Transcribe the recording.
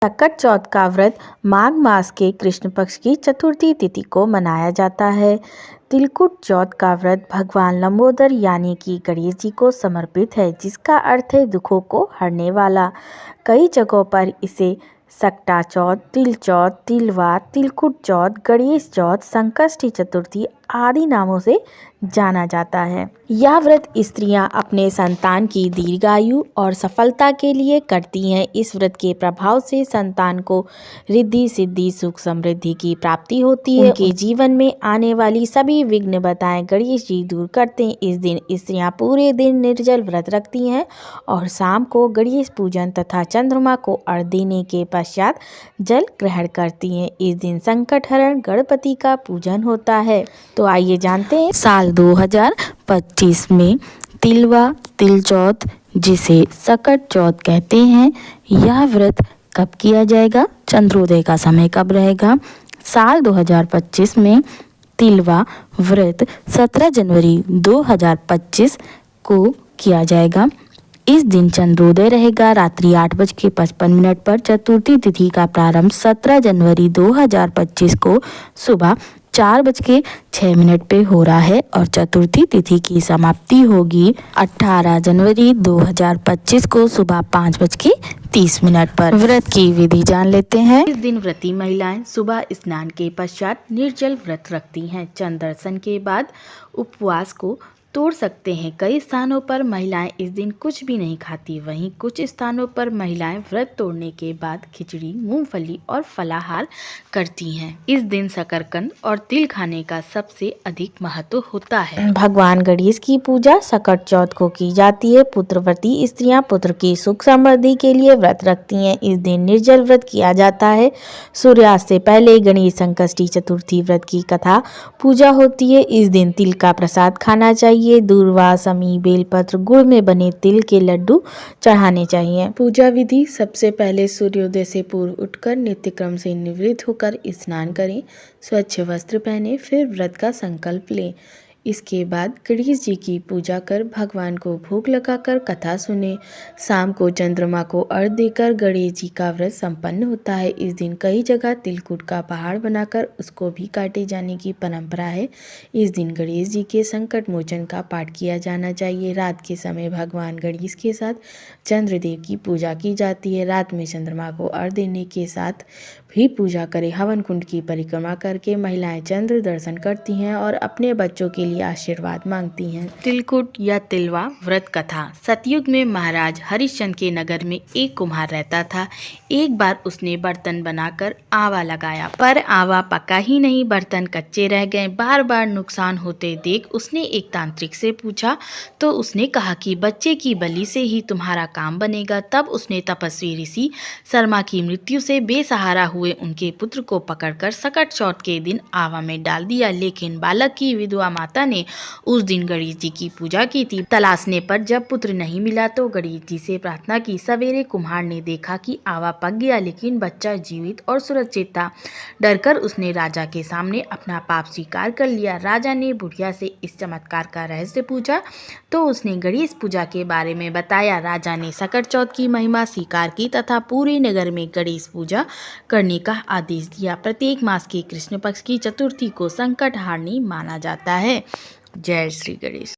सकट चौथ का व्रत माघ मास के कृष्ण पक्ष की चतुर्थी तिथि को मनाया जाता है। तिलकुट चौथ का व्रत भगवान लंबोदर यानी कि गणेश जी को समर्पित है, जिसका अर्थ है दुखों को हरने वाला। कई जगहों पर इसे सकटा चौथ, तिल चौथ, तिलवा, तिलकुट चौथ, गणेश चौथ, संकष्टी चतुर्थी आदि नामों से जाना जाता है। यह व्रत स्त्रियां अपने संतान की दीर्घायु और सफलता के लिए करती हैं। इस व्रत के प्रभाव से संतान को रिद्धि सिद्धि सुख समृद्धि की प्राप्ति होती है। उनके जीवन में आने वाली सभी विघ्न बाधाएं गणेश जी दूर करते हैं। इस दिन स्त्रियां पूरे दिन निर्जल व्रत रखती हैं और शाम को गणेश पूजन तथा चंद्रमा को अर्घ्य देने के पश्चात जल ग्रहण करती हैं। इस दिन संकट हरण गणपति का पूजन होता है। तो आइए जानते हैं साल 2025 में तिलवा तिल चौथ, जिसे सकट चौथ कहते हैं, यह व्रत कब किया जाएगा, चंद्रोदय का समय कब रहेगा। साल 2025 में तिलवा व्रत 17 जनवरी 2025 को किया जाएगा। इस दिन चंद्रोदय रहेगा रात्रि 8:55 पर। चतुर्थी तिथि का प्रारंभ 17 जनवरी 2025 को सुबह 4:06 पे हो रहा है और चतुर्थी तिथि की समाप्ति होगी 18 जनवरी 2025 को सुबह 5:30 पर। व्रत की विधि जान लेते हैं। इस दिन व्रती महिलाएं सुबह स्नान के पश्चात निर्जल व्रत रखती हैं। चंद्र दर्शन के बाद उपवास को तोड़ सकते हैं। कई स्थानों पर महिलाएं इस दिन कुछ भी नहीं खाती। वहीं कुछ स्थानों पर महिलाएं व्रत तोड़ने के बाद खिचड़ी, मूंगफली और फलाहार करती हैं। इस दिन शकरकंद और तिल खाने का सबसे अधिक महत्व होता है। भगवान गणेश की पूजा सकट चौथ को की जाती है। पुत्रवती स्त्रियां पुत्र की सुख समृद्धि के लिए व्रत रखती हैं। इस दिन निर्जल व्रत किया जाता है। सूर्यास्त से पहले गणेश संकष्टी चतुर्थी व्रत की कथा पूजा होती है। इस दिन तिल का प्रसाद खाना चाहिए। दूर्वा, समी, बेलपत्र, गुड़ में बने तिल के लड्डू चढ़ाने चाहिए। पूजा विधि: सबसे पहले सूर्योदय से पूर्व उठकर नित्य क्रम से निवृत्त होकर स्नान करें, स्वच्छ वस्त्र पहने, फिर व्रत का संकल्प लें। इसके बाद गणेश जी की पूजा कर भगवान को भोग लगाकर कथा सुने। शाम को चंद्रमा को अर्घ्य देकर गणेश जी का व्रत संपन्न होता है। इस दिन कई जगह तिलकुट का पहाड़ बनाकर उसको भी काटे जाने की परंपरा है। इस दिन गणेश जी के संकट मोचन का पाठ किया जाना चाहिए। रात के समय भगवान गणेश के साथ चंद्रदेव की पूजा की जाती है। रात में चंद्रमा को अर्घ्य देने के साथ भी पूजा करें। हवन कुंड की परिक्रमा करके महिलाएं चंद्र दर्शन करती हैं और अपने बच्चों के लिए आशीर्वाद मांगती हैं। तिलकुट या तिलवा व्रत कथा: सतयुग में महाराज हरिश्चंद्र के नगर में एक कुम्हार रहता था। एक बार उसने बर्तन बनाकर आवा लगाया, पर आवा पका ही नहीं, बर्तन कच्चे रह गए। बार बार नुकसान होते देख उसने एक तांत्रिक से पूछा तो उसने कहा कि बच्चे की बलि से ही तुम्हारा काम बनेगा। तब उसने तपस्वी ऋषि शर्मा की मृत्यु से बेसहारा हुए उनके पुत्र को पकड़कर सकट चौथ के दिन आवा में डाल दिया। लेकिन बालक की विधवा माता ने उस दिन गणेश जी की पूजा की थी। तलाशने पर जब पुत्र नहीं मिला तो गणेश जी से प्रार्थना की। सवेरे कुम्हार ने देखा कि आवा पक गया, लेकिन बच्चा जीवित और सुरक्षित था। डरकर उसने राजा के सामने अपना पाप स्वीकार कर लिया। राजा ने बुढ़िया से इस चमत्कार का रहस्य पूछा तो उसने गणेश पूजा के बारे में बताया। राजा ने सकट चौथ की महिमा स्वीकार की तथा पूरे नगर में गणेश पूजा करने का आदेश दिया। प्रत्येक मास के कृष्ण पक्ष की चतुर्थी को संकट हारनी माना जाता है। जय श्री गणेश।